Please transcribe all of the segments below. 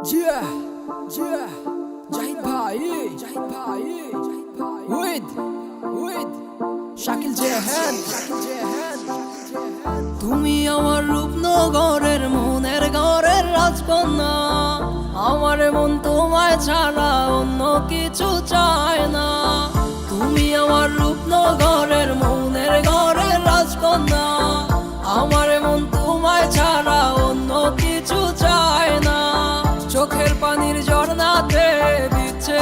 Yeah, yeah, Zahid ভাই, with Shakil Jehan. তুমি আমার রূপনগরের মনের ঘরের রাজকন্যা, আমার মন তোমায় ছাড়া অন্য কিছু চায় না। তুমি আমার রূপনগরের মনের ঘরের রাজকন্যা, আমার মন তোমায় ছাড়া অন্য কিছু চায় না। চোখের পানির ঝর্ণাতে দিচ্ছে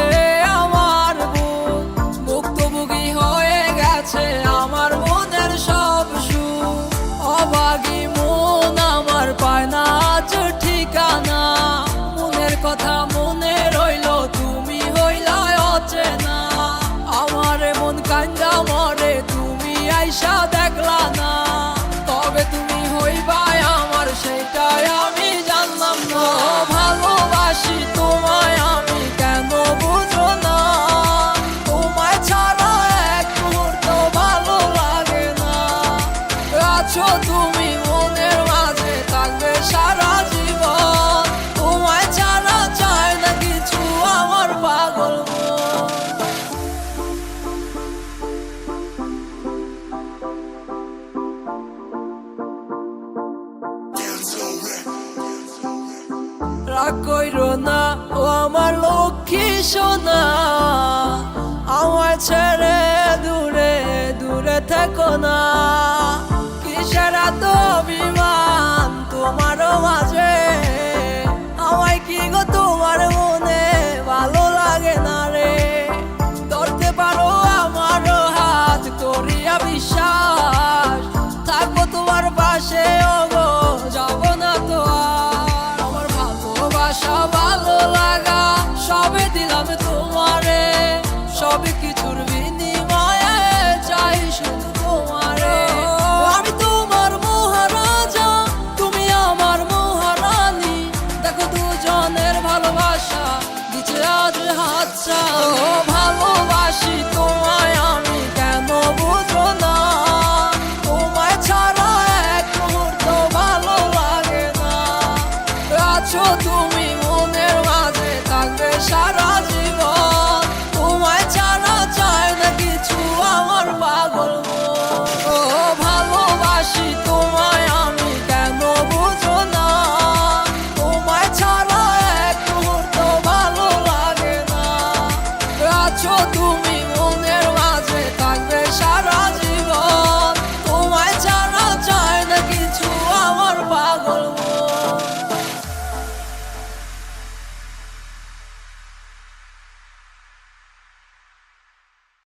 আমার বুক, ভুক্তভোগী হয়ে গেছে আমার মনের সব সুখ। অভাগী মন আমার পায় না আজ ঠিকানা, মনের কথা মনে রইল তুমি হইলা অচেনা। আমার মন কান্দা মরে তুমি আইসা দেখলা না, তবে তুমি হইবা আমার সেটাই আমি জানলাম না। ভালোবাসি তোমায় আমি কেন বুঝো না, তোমায় ছাড়া এক মুহূর্ত ভালো লাগে না। আছো তুমি মনের মাঝে থাকবে সারা জীবন, তোমায় ছাড়া চায় না কিছু আমার পাগল মন। রাগ কইরো না ও আমার লক্ষ্মী সোনা, আমার ছেড়ে দূরে দূরে থেকো না। কিসের এত অভিমান তোমারও মাঝে, আমায় কি গো তোমার মনে ভালো লাগে না রে। ধরতে পারো আমারও হাত করিয়া বিশ্বাস, থাকবো তোমার পাশে ওগো যাব না তো আর। আমার ভালোবাসা ভালো লাগা সবে দিলাম তোমারে, সবে কিছুর বিনিময়ে চাই শুধু তোমারে। আমি তোমার মহারাজা, তুমি আমার মহারানী, দেখো দুজনের ভালোবাসা দিচ্ছে আজ হাতছা। ভালোবাসি তোমায় আমি কেন বুঝো না, তোমায় ছাড়া এক মুহূর্ত ভালো লাগে না। আছো তুমি মনের মাঝে থাকবে সারা জীবন।